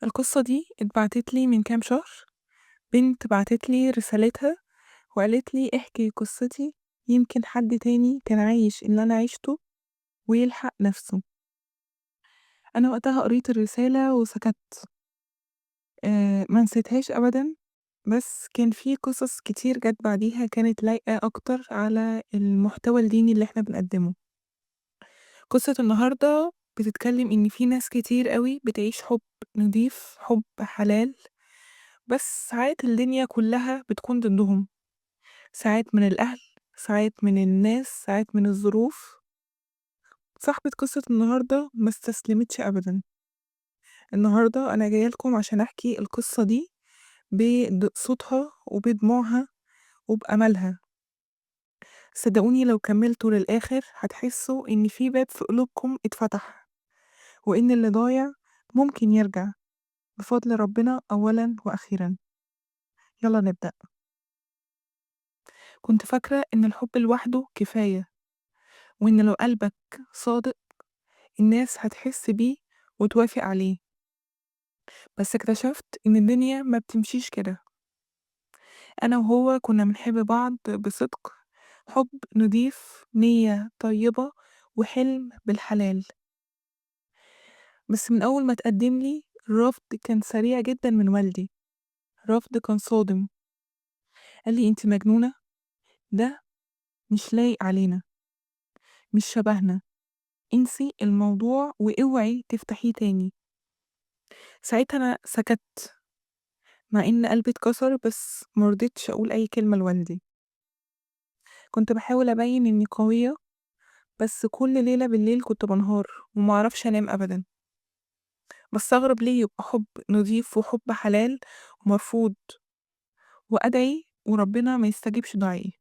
القصة دي اتبعتت لي من كام شهر. بنت بعتت لي رسالتها وقالت لي احكي قصتي، يمكن حد تاني كان عايش اللي أنا عشته ويلحق نفسه. أنا وقتها قريت الرسالة وسكت. ما نسيتهاش أبدا، بس كان في قصص كتير جت بعديها كانت لايقة أكتر على المحتوى الديني اللي احنا بنقدمه. قصة النهاردة بتتكلم إن في ناس كتير قوي بتعيش حب نضيف، حب حلال، بس ساعات الدنيا كلها بتكون ضدهم، ساعات من الأهل، ساعات من الناس، ساعات من الظروف. صاحبة قصة النهاردة ما استسلمتش أبدا. النهاردة أنا جاية لكم عشان أحكي القصة دي بصوتها وبدموعها وبأملها. صدقوني لو كملتوا للآخر هتحسوا إن في باب في قلوبكم اتفتح، وإن اللي ضايع ممكن يرجع بفضل ربنا أولا وأخيرا. يلا نبدأ. كنت فاكرة إن الحب لوحده كفاية، وإن لو قلبك صادق الناس هتحس بيه وتوافق عليه. بس اكتشفت إن الدنيا ما بتمشيش كده. أنا وهو كنا بنحب بعض بصدق، حب نضيف، نية طيبة، وحلم بالحلال. بس من أول ما تقدم لي الرفض كان سريع جدا من والدي. رفض كان صادم. قال لي انت مجنونة، ده مش لايق علينا، مش شبهنا، انسي الموضوع واوعي تفتحيه تاني. ساعتها أنا سكت، مع إن قلبي اتكسر، بس مرضتش أقول أي كلمة لوالدي. كنت بحاول أبين إني قوية، بس كل ليلة بالليل كنت بنهار ومعرفش أنام أبدا. بستغرب ليه يبقى حب نضيف وحب حلال ومرفوض، وأدعي وربنا ما يستجيبش دعائي.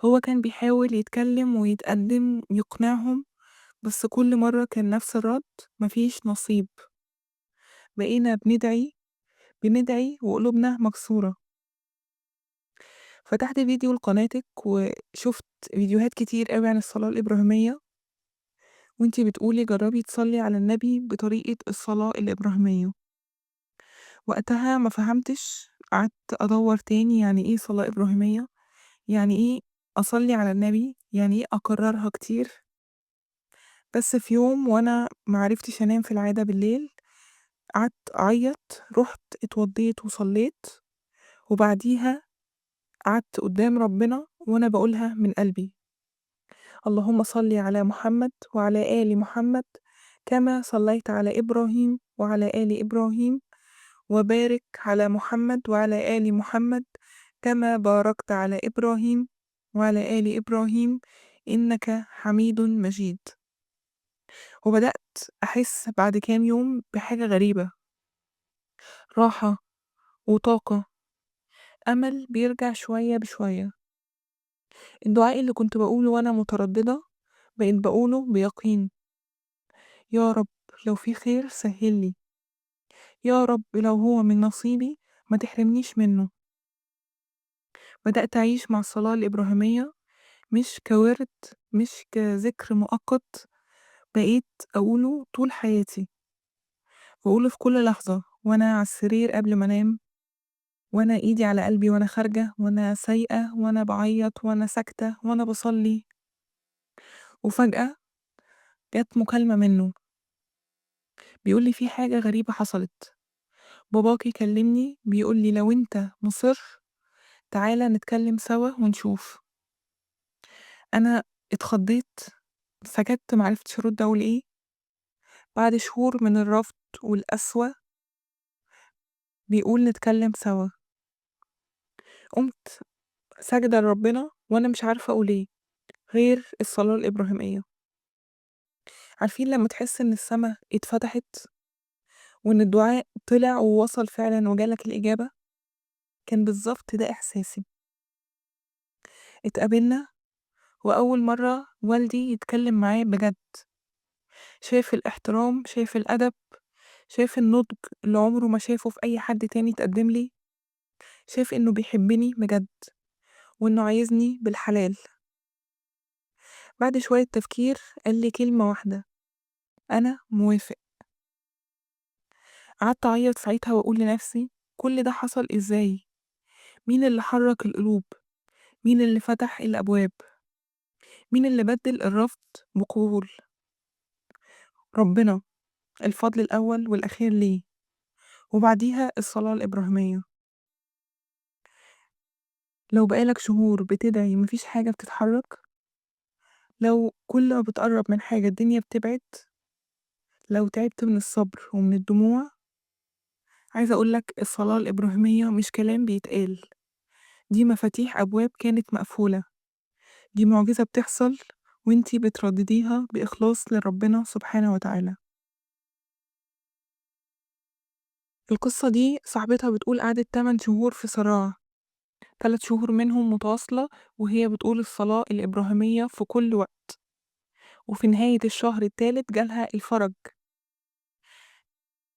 هو كان بيحاول يتكلم ويتقدم يقنعهم، بس كل مرة كان نفس الرد: مفيش نصيب. بقينا بندعي وقلوبنا مكسورة. فتحت فيديو لقناتك وشفت فيديوهات كتير قوي عن الصلاة الإبراهيمية، وانتي بتقولي جربي تصلي على النبي بطريقة الصلاة الإبراهيمية. وقتها ما فهمتش، قعدت أدور تاني يعني ايه صلاة إبراهيمية، يعني ايه أصلي على النبي، يعني ايه أكررها كتير. بس في يوم وأنا معرفتش أنام في العادة بالليل، قعدت أعيط، رحت اتوضيت وصليت، وبعديها قعدت قدام ربنا وأنا بقولها من قلبي: اللهم صل على محمد وعلى آل محمد كما صليت على إبراهيم وعلى آل إبراهيم، وبارك على محمد وعلى آل محمد كما باركت على إبراهيم وعلى آل إبراهيم إنك حميد مجيد. وبدأت أحس بعد كام يوم بحاجة غريبة، راحة وطاقة، أمل بيرجع شوية بشوية. الدعاء اللي كنت بقوله وأنا مترددة بقيت بقوله بيقين: يا رب لو في خير سهلي، يا رب لو هو من نصيبي ما تحرمنيش منه. بدأت أعيش مع الصلاة الإبراهيمية مش كورد، مش كذكر مؤقت، بقيت أقوله طول حياتي، بقوله في كل لحظة، وأنا على السرير قبل ما أنام، وأنا إيدي على قلبي وأنا خارجة، وأنا سايقة، وأنا بعيط، وأنا ساكتة، وأنا بصلي. وفجأة جت مكالمة منه بيقولي في حاجة غريبة حصلت. باباكي كلمني بيقولي لو انت مصر تعالى نتكلم سوا ونشوف. أنا اتخضيت، سكت، معرفتش أرد أقول إيه. بعد شهور من الرفض والقسوة بيقول نتكلم سوا. قمت ساجدة لربنا وأنا مش عارفة أقول إيه غير الصلاة الإبراهيمية. عارفين لما تحس إن السما اتفتحت وإن الدعاء طلع ووصل فعلا وجالك الإجابة؟ كان بالظبط ده إحساسي. اتقابلنا وأول مرة والدي يتكلم معايا بجد، شايف الاحترام، شايف الأدب، شايف النضج اللي عمره ما شافه في أي حد تاني تقدم لي، شايف إنه بيحبني بجد وإنه عايزني بالحلال. بعد شوية تفكير قال لي كلمة واحدة: أنا موافق. قعدت أعيط ساعتها وأقول لنفسي كل ده حصل إزاي؟ مين اللي حرك القلوب؟ مين اللي فتح الأبواب؟ مين اللي بدل الرفض بقبول؟ ربنا. الفضل الأول والأخير ليه، وبعديها الصلاة الإبراهيمية. لو بقالك شهور بتدعي مفيش حاجة بتتحرك، لو كل ما بتقرب من حاجة الدنيا بتبعد، لو تعبت من الصبر ومن الدموع، عايزة أقولك الصلاة الإبراهيمية مش كلام بيتقال، دي مفاتيح أبواب كانت مقفولة، دي معجزة بتحصل وانتي بتردديها بإخلاص لربنا سبحانه وتعالى. القصة دي صاحبتها بتقول قعدت 8 شهور في صراع، 3 شهور منهم متواصلة وهي بتقول الصلاة الإبراهيمية في كل وقت، وفي نهاية الشهر التالت جالها الفرج.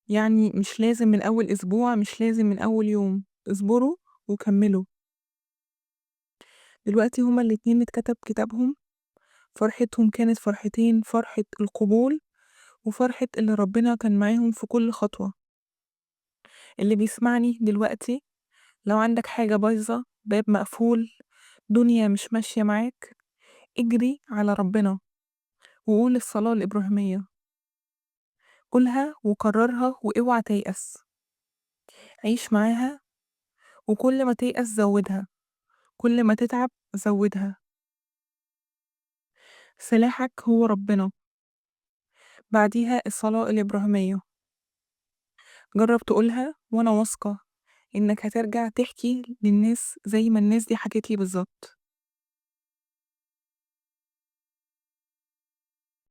يعني مش لازم من أول أسبوع، مش لازم من أول يوم، اصبروا وكملوا. دلوقتي هما الاتنين اتكتب كتابهم، فرحتهم كانت فرحتين، فرحة القبول وفرحة اللي ربنا كان معاهم في كل خطوة. اللي بيسمعني دلوقتي، لو عندك حاجة بايظة، باب مقفول، دنيا مش ماشية معاك، اجري على ربنا وقول الصلاة الإبراهيمية، قولها وكررها واوعى تيأس، عيش معاها، وكل ما تيأس زودها، كل ما تتعب زودها. سلاحك هو ربنا، بعديها الصلاة الإبراهيمية. جرب تقولها وأنا واثقة إنك هترجع تحكي للناس زي ما الناس دي حكت لي بالظبط.